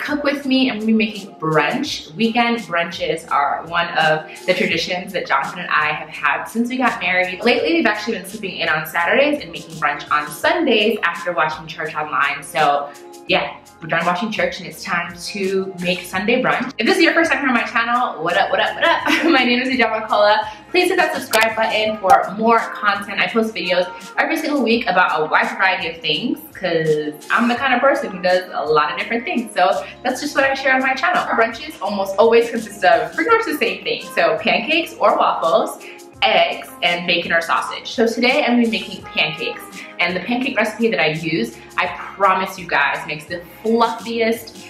cook with me, I'm gonna be making brunch. Weekend brunches are one of the traditions that Jonathan and I have had since we got married. Lately, we've actually been sleeping in on Saturdays and making brunch on Sundays after watching church online. So yeah, we're done watching church and it's time to make Sunday brunch. If this is your first time here on my channel, what up, what up, what up? My name is Hijama Kola. Please hit that subscribe button for more content. I post videos every single week about a wide variety of things because I'm the kind of person who does a lot of different things. So that's just what I share on my channel. Our brunches almost always consist of pretty much the same thing. So pancakes or waffles, eggs, and bacon or sausage. So today I'm gonna be making pancakes. And the pancake recipe that I use, I promise you guys, makes the fluffiest,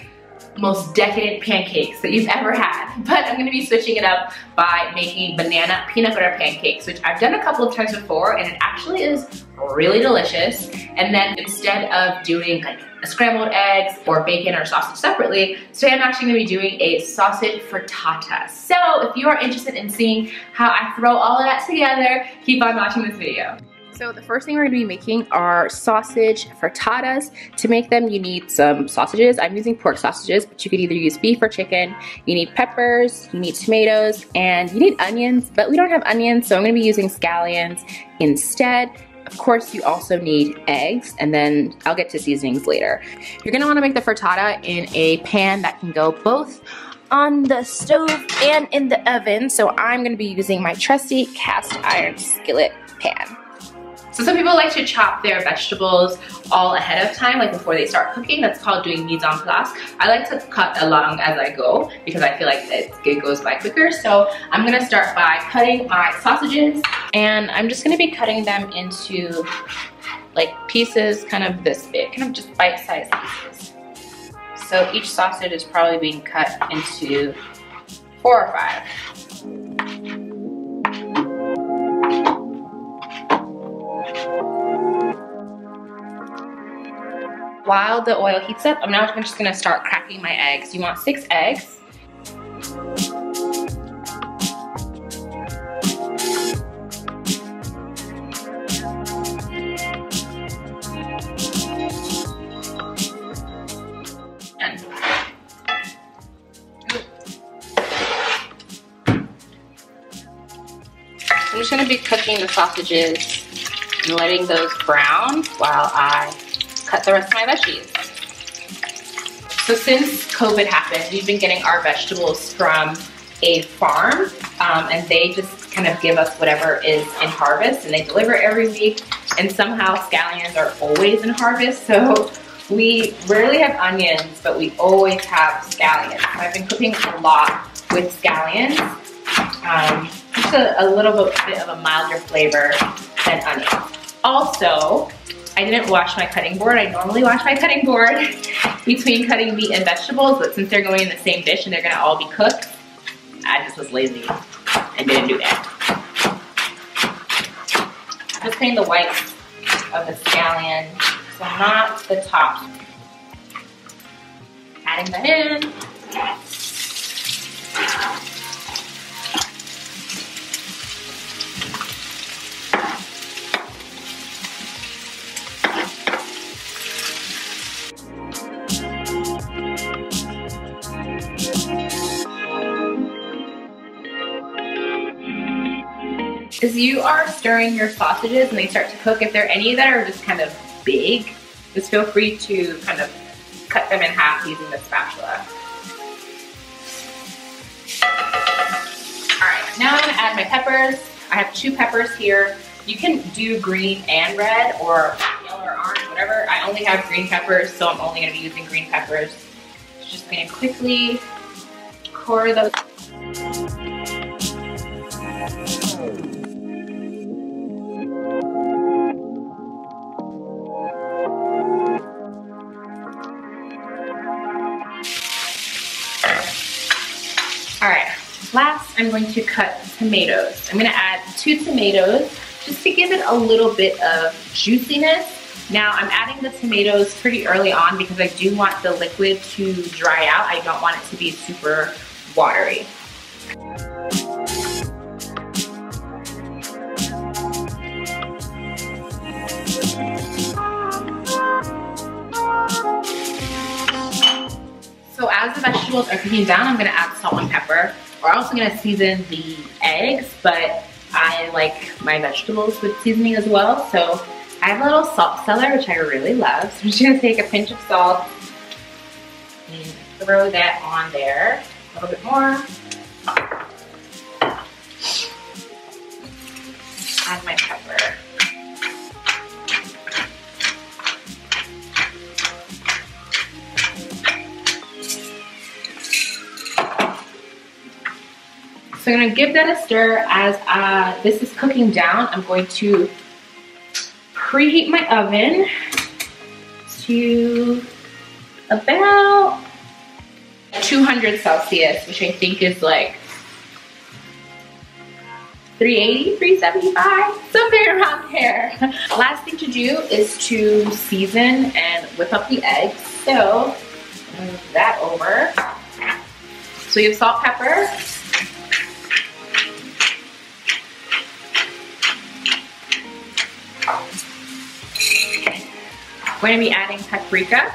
most decadent pancakes that you've ever had. But I'm gonna be switching it up by making banana peanut butter pancakes, which I've done a couple of times before and it actually is really delicious. And then instead of doing like scrambled eggs or bacon or sausage separately, today I'm actually gonna be doing a sausage frittata. So if you are interested in seeing how I throw all of that together, keep on watching this video. So the first thing we're gonna be making are sausage frittatas. To make them, you need some sausages. I'm using pork sausages, but you could either use beef or chicken. You need peppers, you need tomatoes, and you need onions, but we don't have onions, so I'm gonna be using scallions instead. Of course, you also need eggs, and then I'll get to seasonings later. You're gonna wanna make the frittata in a pan that can go both on the stove and in the oven, so I'm gonna be using my trusty cast iron skillet pan. So some people like to chop their vegetables all ahead of time, like before they start cooking. That's called doing mise en place. I like to cut along as I go because I feel like it goes by quicker. So I'm gonna start by cutting my sausages, and I'm just gonna be cutting them into like pieces kind of this big, kind of just bite-sized pieces. So each sausage is probably being cut into 4 or 5. While the oil heats up, I'm just gonna start cracking my eggs. You want 6 eggs. I'm just gonna be cooking the sausages and letting those brown while I cut the rest of my veggies. So since COVID happened, we've been getting our vegetables from a farm, and they just kind of give us whatever is in harvest, and they deliver every week, and somehow scallions are always in harvest, so we rarely have onions, but we always have scallions. So I've been cooking a lot with scallions, just a little bit of a milder flavor than onions. Also, I didn't wash my cutting board. I normally wash my cutting board between cutting meat and vegetables, but since they're going in the same dish and they're gonna all be cooked, I just was lazy and didn't do that. I'm just putting the whites of the scallion, so not the top. Adding that in. As you are stirring your sausages and they start to cook, if there are any that are just kind of big, just feel free to kind of cut them in half using the spatula. All right, now I'm gonna add my peppers. I have 2 peppers here. You can do green and red or yellow or orange, whatever. I only have green peppers, so I'm only gonna be using green peppers. Just gonna quickly core those. All right, last I'm going to cut tomatoes. I'm gonna add 2 tomatoes just to give it a little bit of juiciness. Now I'm adding the tomatoes pretty early on because I do want the liquid to dry out. I don't want it to be super watery. So cooking down, I'm gonna add salt and pepper. We're also gonna season the eggs, but I like my vegetables with seasoning as well. So I have a little salt cellar, which I really love. So I'm just gonna take a pinch of salt and throw that on there. A little bit more. Add my pepper. So I'm gonna give that a stir as this is cooking down. I'm going to preheat my oven to about 200 Celsius, which I think is like 380, 375, something around there. Last thing to do is to season and whip up the eggs. So move that over. So you have salt, pepper. We're going to be adding paprika.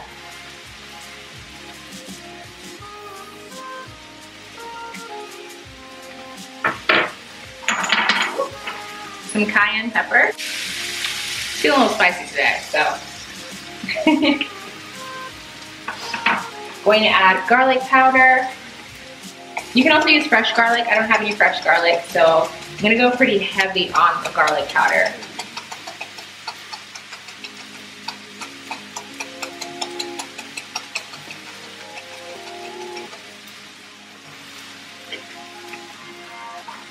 Some cayenne pepper. Feeling a little spicy today, so. Going to add garlic powder. You can also use fresh garlic. I don't have any fresh garlic, so I'm going to go pretty heavy on the garlic powder.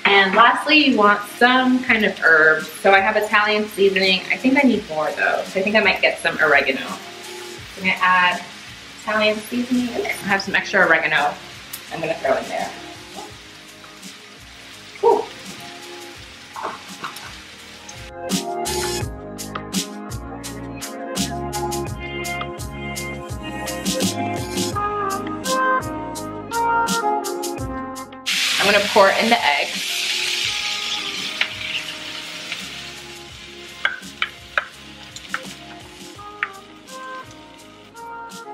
And lastly, you want some kind of herb. So I have Italian seasoning. I think I need more though. So I think I might get some oregano. So I'm gonna add Italian seasoning. I have some extra oregano I'm gonna throw in there. Whew. I'm gonna pour in the eggs.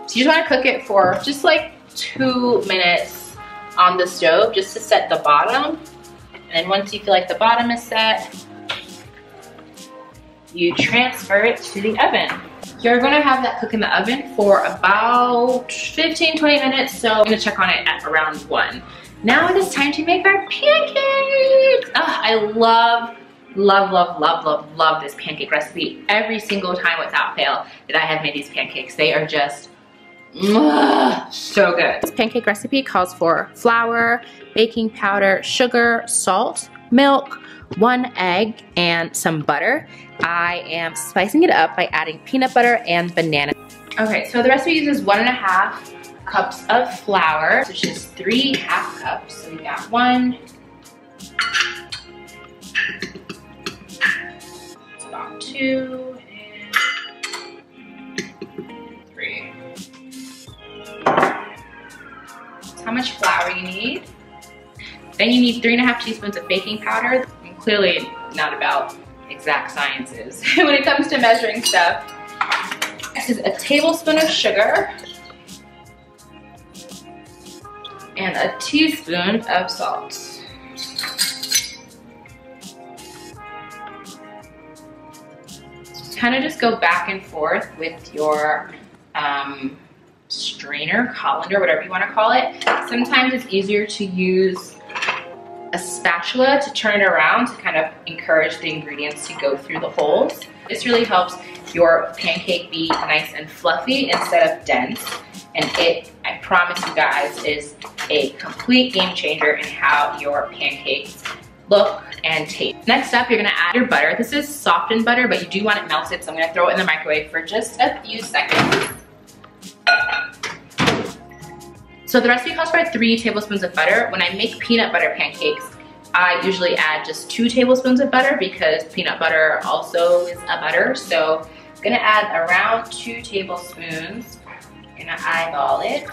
So you just wanna cook it for just like 2 minutes on the stove just to set the bottom. And then once you feel like the bottom is set, you transfer it to the oven. You're gonna have that cook in the oven for about 15-20 minutes. So I'm gonna check on it at around 1. Now it is time to make our pancakes. I love this pancake recipe. Every single time without fail that I have made these pancakes, they are just so good. This pancake recipe calls for flour, baking powder, sugar, salt, milk, 1 egg, and some butter. I am spicing it up by adding peanut butter and banana. Okay, so the recipe uses 1.5 cups of flour, which is 3 half cups. So we got 1. It's about 2 and 3. That's how much flour you need. Then you need 3.5 teaspoons of baking powder. And clearly not about exact sciences when it comes to measuring stuff. This is a tablespoon of sugar and a teaspoon of salt. Kind of just go back and forth with your strainer, colander, whatever you want to call it. Sometimes it's easier to use a spatula to turn it around to kind of encourage the ingredients to go through the holes. This really helps your pancake be nice and fluffy instead of dense. And it, I promise you guys, is a complete game changer in how your pancakes look and taste. Next up, you're gonna add your butter. This is softened butter, but you do want it melted, so I'm gonna throw it in the microwave for just a few seconds. So the recipe calls for 3 tablespoons of butter. When I make peanut butter pancakes, I usually add just 2 tablespoons of butter because peanut butter also is a butter. So I'm gonna add around 2 tablespoons. I'm gonna eyeball it.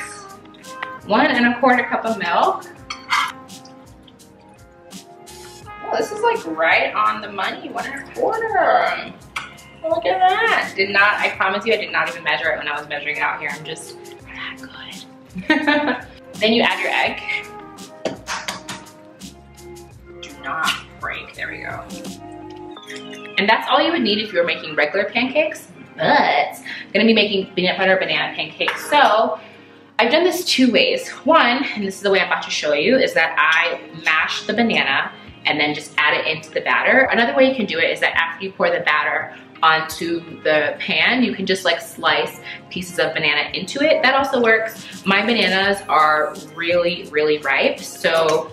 1¼ cup of milk. Oh, this is like right on the money, 1¼ Look at that. I promise you, I did not even measure it when I was measuring it out here. I'm just that good. Then you add your egg. Do not break, there we go. And that's all you would need if you were making regular pancakes, but I'm gonna be making peanut butter banana pancakes. So I've done this 2 ways. One, and this is the way I'm about to show you, is that I mash the banana and then just add it into the batter. Another way you can do it is that after you pour the batter onto the pan, you can just like slice pieces of banana into it. That also works. My bananas are really, really ripe, so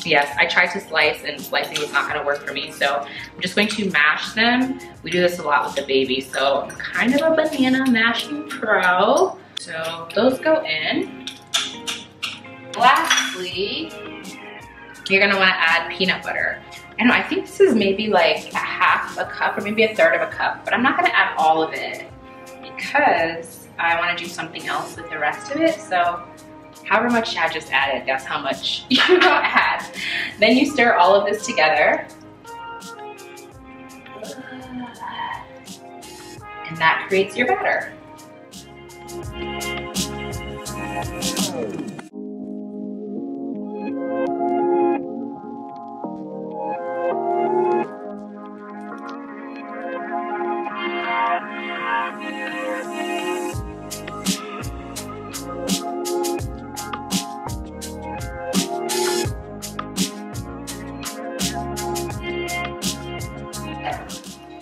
yes, I tried to slice and slicing was not gonna work for me, so I'm just going to mash them. We do this a lot with the baby, so I'm kind of a banana mashing pro. So those go in. Lastly, you're gonna wanna add peanut butter. I don't know, I think this is maybe like a half a cup or maybe a third of a cup, but I'm not gonna add all of it because I wanna do something else with the rest of it. So however much I just added, that's how much you add. Then you stir all of this together. And that creates your batter.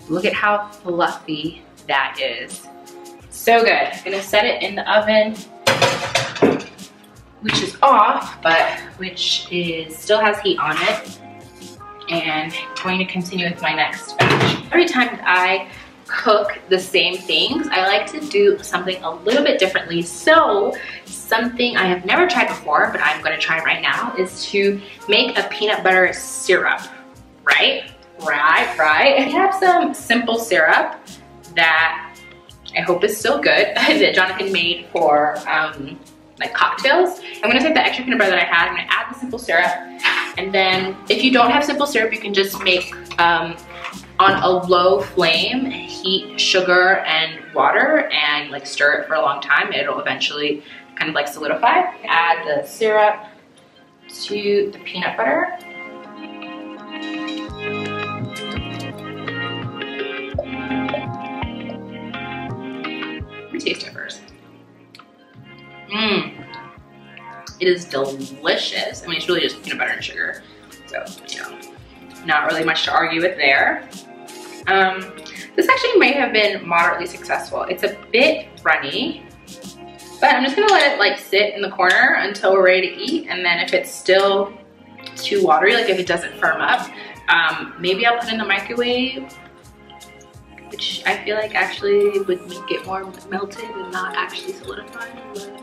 Look at how fluffy that is. So good. I'm gonna set it in the oven, which is off, but which is still has heat on it. And I'm going to continue with my next batch. Every time that I cook the same things, I like to do something a little bit differently. So something I have never tried before, but I'm gonna try right now, is to make a peanut butter syrup, right? Right. I have some simple syrup that I hope is still good that Jonathan made for like cocktails. I'm gonna take the extra peanut butter that I had, I'm gonna add the simple syrup, and then if you don't have simple syrup, you can just make on a low flame, heat sugar and water and like stir it for a long time. It'll eventually kind of like solidify. Add the syrup to the peanut butter. Taste it first. It is delicious. I mean, it's really just peanut butter and sugar. So, you know, not really much to argue with there. This actually may have been moderately successful. It's a bit runny, but I'm just gonna let it like sit in the corner until we're ready to eat. And then if it's still too watery, like if it doesn't firm up, maybe I'll put it in the microwave, which I feel like actually would make it more melted and not actually solidified. But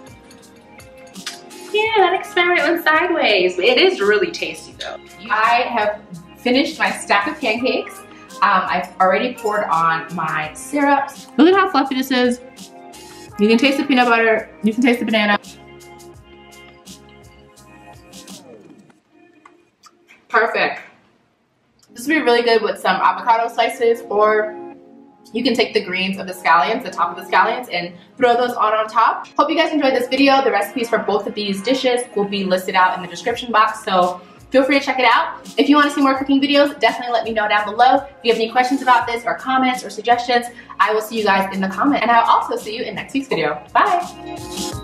yeah, that experiment went sideways. It is really tasty though. I have finished my stack of pancakes. I've already poured on my syrups. Look at how fluffy this is. You can taste the peanut butter, you can taste the banana. Perfect. This would be really good with some avocado slices, or you can take the greens of the scallions, the top of the scallions, and throw those on top. Hope you guys enjoyed this video. The recipes for both of these dishes will be listed out in the description box, so feel free to check it out. If you want to see more cooking videos, definitely let me know down below. If you have any questions about this or comments or suggestions, I will see you guys in the comments. And I'll also see you in next week's video. Bye!